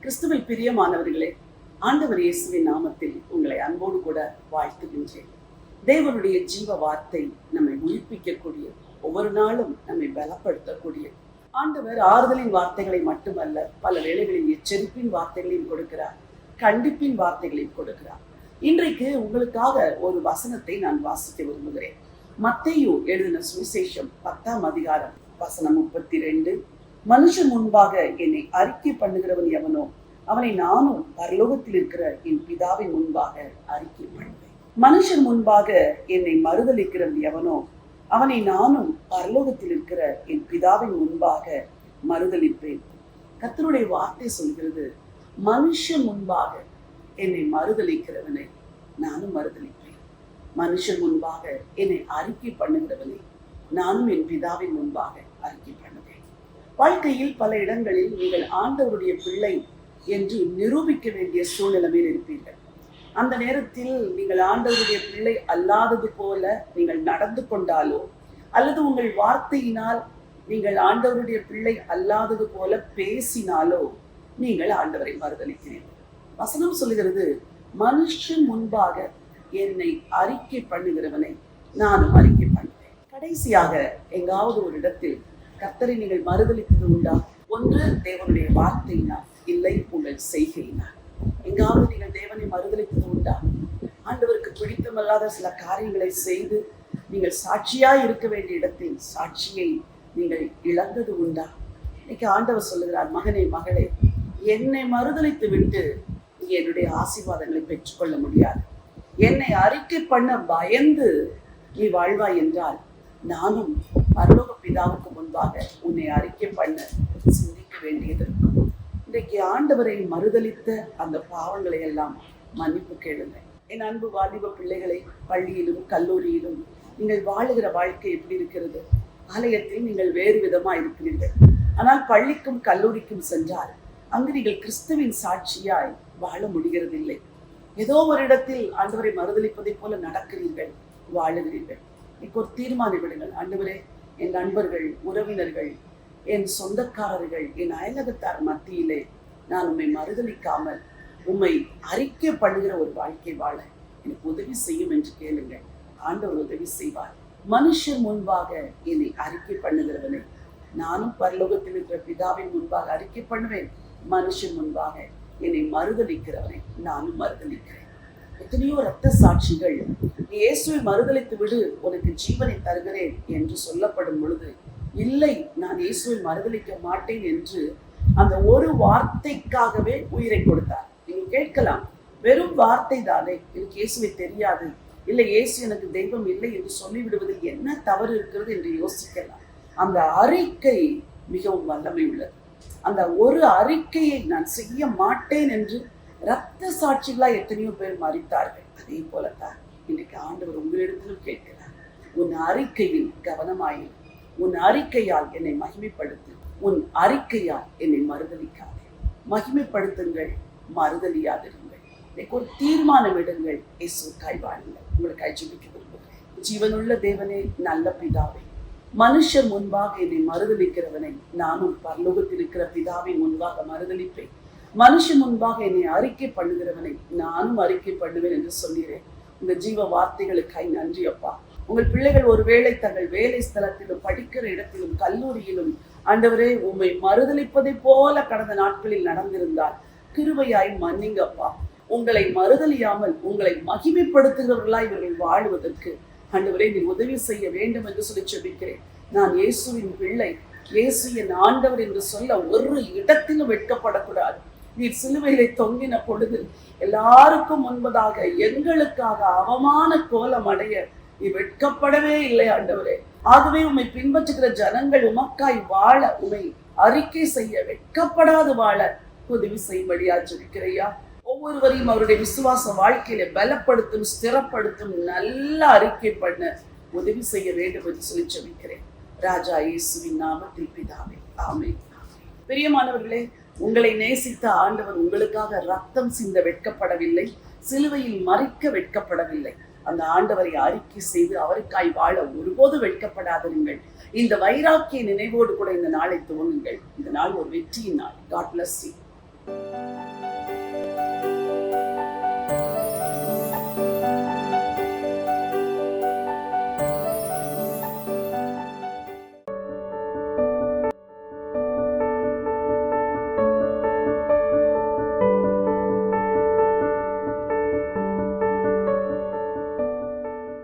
கிறிஸ்துவில் பிரியமானவர்களே, ஆண்டவர் இயேசுவின் நாமத்தில் உங்களை அன்போடு கூட வாழ்த்துகின்றேன். தேவனுடைய ஜீவ வார்த்தை நம்மை உயிர்ப்பிக்கக்கூடிய, ஒவ்வொரு நாளும் நம்மை பலப்படுத்தக்கூடிய ஆண்டவர் ஆறுதலின் வார்த்தைகளை மட்டுமல்ல, பல வேளைகளில் எச்சரிப்பின் வார்த்தைகளையும் கொடுக்கிறார், கண்டிப்பின் வார்த்தைகளையும் கொடுக்கிறார். இன்றைக்கு உங்களுக்காக ஒரு வசனத்தை நான் வாசிக்க விரும்புகிறேன். மத்தேயு எழுதின சுவிசேஷம் 10ஆம் அதிகாரம் வசனம் 32. மனுஷன் முன்பாக என்னை அறிக்கை பண்ணுகிறவன் எவனோ அவனை நானும் பரலோகத்தில் இருக்கிற என் பிதாவின் முன்பாக அறிக்கை பண்ணுவேன். மனுஷன் முன்பாக என்னை மறுதலிக்கிறவன் எவனோ அவனை நானும் பரலோகத்தில் இருக்கிற என் பிதாவின் முன்பாக மறுதலிப்பேன். கர்த்தருடைய வார்த்தை சொல்கிறது, மனுஷன் முன்பாக என்னை மறுதலிக்கிறவனை நானும் மறுதலிப்பேன். மனுஷன் முன்பாக என்னை அறிக்கை பண்ணுகிறவனை நானும் என் பிதாவின் முன்பாக அறிக்கை பண்ணுவேன். வாழ்க்கையில் பல இடங்களில் நீங்கள் ஆண்டவருடைய பிள்ளை என்று நிரூபிக்க வேண்டிய சூழ்நிலையில் இருப்பீர்கள். அந்த நேரத்தில் நீங்கள் ஆண்டவருடைய பிள்ளை அல்லாதது போல நீங்கள் நடந்து கொண்டாலோ, அல்லது உங்கள் வார்த்தையினால் நீங்கள் ஆண்டவருடைய பிள்ளை அல்லாதது போல பேசினாலோ நீங்கள் ஆண்டவரை மறுதலிக்கிறீர்கள். வசனம் சொல்லுகிறது, மனுஷன் முன்பாக என்னை அறிக்கை பண்ணுகிறவனை நானும் அறிக்கை பண்ணுவேன். கடைசியாக எங்காவது ஒரு இடத்தில் கர்த்தரை நீங்கள் மறுதலித்தது உண்டா? ஒன்று தேவனுடைய வார்த்தையினால், இல்லை உங்கள் செய்கையினால். எங்காவது நீங்கள் தேவனை மறுதலித்தது உண்டா? ஆண்டவருக்கு பிடித்தமல்லாத சில காரியங்களை செய்து நீங்கள் சாட்சியாய் இருக்க வேண்டிய இடத்தில் சாட்சியை நீங்கள் இழந்தது உண்டா? இன்னைக்கு ஆண்டவர் சொல்லுகிறார், மகனே மகளே, என்னை மறுதலித்து விட்டு நீ என்னுடைய ஆசீர்வாதங்களை பெற்றுக்கொள்ள முடியாது. என்னை அறிக்கை பண்ண பயந்து நீ வாழ்வாய் என்றால் நானும் பரலோக பிதாவுக்கு முன்பாக உன்னை அறிக்கை பண்ண சிந்திக்க வேண்டியது இருக்கும். இன்றைக்கு ஆண்டவரை மறுதலித்த அந்த பாவங்களை எல்லாம் மன்னிப்பு கேளுங்க. என் அன்பு வாலிப பிள்ளைகளை, பள்ளியிலும் கல்லூரியிலும் நீங்கள் வாழுகிற வாழ்க்கை எப்படி இருக்கிறது? ஆலயத்தில் நீங்கள் வேறு விதமாக இருக்கிறீர்கள். ஆனால் பள்ளிக்கும் கல்லூரிக்கும் சென்றால் அங்கு நீங்கள் கிறிஸ்துவின் சாட்சியாய் வாழ முடிகிறதில்லை. ஏதோ ஒரு இடத்தில் ஆண்டவரை மறுதலிப்பதை போல நடக்கிறீர்கள், வாழுகிறீர்கள். இப்போ ஒரு தீர்மானம் விடுங்கள். ஆண்டவரே, என் நண்பர்கள், உறவினர்கள், என் சொந்தக்காரர்கள், என் அயலகத்தார் மத்தியிலே நான் உம்மை மறுதலிக்காமல் உம்மை அறிக்கை பண்ணுகிற ஒரு வாழ்க்கை வாழ எனக்கு உதவி செய்யும் என்று கேளுங்கள். ஆண்டவர் உதவி செய்வார். மனுஷன் முன்பாக என்னை அறிக்கை பண்ணுகிறவனை நானும் பரலோகத்தில் இருக்கிற பிதாவின் முன்பாக அறிக்கை பண்ணுவேன். மனுஷன் முன்பாக என்னை மறுதலிக்கிறவனை நானும் மறுதலிக்கிறேன். எத்தனையோ இரத்த சாட்சிகள், இயேசுவை மறுதலித்து விடு, உனக்கு ஜீவனை தருகிறேன் என்று சொல்லப்படும் பொழுது, இல்லை நான் இயேசுவை மறுதலிக்க மாட்டேன் என்று அந்த ஒரு வார்த்தைக்காகவே உயிரை கொடுத்தார். நீங்கள் கேட்கலாம், வெறும் வார்த்தை தானே, எனக்கு இயேசுவை தெரியாது, இல்லை இயேசு எனக்கு தெய்வம் இல்லை என்று சொல்லிவிடுவதில் என்ன தவறு இருக்கிறது என்று யோசிக்கலாம். அந்த அறிக்கை மிகவும் வல்லமை உள்ளது. அந்த ஒரு அறிக்கையை நான் செய்ய மாட்டேன் என்று இரத்த சாட்சிகளா எத்தனையோ பேர் மரித்தார்கள். அதே போலத்தான் இன்றைக்கு ஆண்டவர் உங்களிடத்திலும் கேட்கிறார், உன் அறிக்கையில் கவனமாயிரு, உன் அறிக்கையால் என்னை மகிமைப்படுத்து, உன் அறிக்கையால் என்னை மறுதலிக்காதே. மகிமைப்படுத்துங்கள், மறுதலியாதிருங்கள். இன்னைக்கு ஒரு தீர்மானம் எடுங்கள், இயேசுவுக்காய் வாழுங்கள். உங்களுக்காய் ஜெபிக்க விரும்புகிறேன். ஜீவனுள்ள தேவனே, நல்ல பிதாவே, மனுஷர் முன்பாக என்னை மறுதலிக்கிறவனை நானும் பரலோகத்தில் இருக்கிற பிதாவின் முன்பாக மறுதலிப்பேன். மனுஷன் முன்பாக என்னை அறிக்கை பண்ணுகிறவனை நானும் அறிக்கை பண்ணுவேன் என்று சொல்கிறேன். உங்கள் ஜீவ வார்த்தைகளுக்காய் நன்றி அப்பா. உங்கள் பிள்ளைகள் ஒருவேளை தங்கள் வேலை ஸ்தலத்திலும், படிக்கிற இடத்திலும், கல்லூரியிலும் ஆண்டவரே உம்மை மறுதலிப்பதை போல கடந்த நாட்களில் நடந்திருந்தால் கிருபையாய் மன்னிங்கப்பா. உங்களை மறுதலியாமல் உங்களை மகிமைப்படுத்துகிறவர்களாய் இவர்கள் வாழ்வதற்கு ஆண்டவரே நீ உதவி செய்ய வேண்டும் என்று சொல்லி ஜெபிக்கிறேன். நான் இயேசுவின் பிள்ளை, இயேசு என் ஆண்டவர் என்று சொல்ல ஒரு இடத்திலும் வெட்கப்படக்கூடாது. நீர் சிலுவையிலே தொங்கின பொழுது எல்லாருக்கும் முன்பதாக எங்களுக்காக அவமான கோலம் அடைய நீ வெட்கப்படவே இல்லை ஆண்டவரே. ஆகவே உம்மை பின்பற்றுகிற ஜனங்கள் உமக்காய் வாழ, உம்மை அறிக்கை செய்ய வெட்கப்படாது வாழ உதவி செய்யும்படியா ஜெபிக்கிறையா. ஒவ்வொருவரையும் அவருடைய விசுவாச வாழ்க்கையில பலப்படுத்தும், ஸ்திரப்படுத்தும், நல்ல அறிக்கை பண்ண உதவி செய்ய வேண்டும் என்று சொல்லி ஜெபிக்கிறேன். ராஜா இயேசுவின் நாமத்தில் பிதாவே, ஆமென். பிரியமானவர்களே, உங்களை நேசித்த ஆண்டவர் உங்களுக்காக ரத்தம் சிந்த வெட்கப்படவில்லை, சிலுவையில் மறிக்க வெட்கப்படவில்லை. அந்த ஆண்டவரை அறிக்கை செய்து அவருக்காய் வாழ ஒருபோது வெட்கப்படாதிருங்கள். இந்த வைராக்கிய நினைவோடு கூட இந்த நாளை துவங்குங்கள். இந்த நாள் ஒரு வெற்றியின் நாள். God bless you.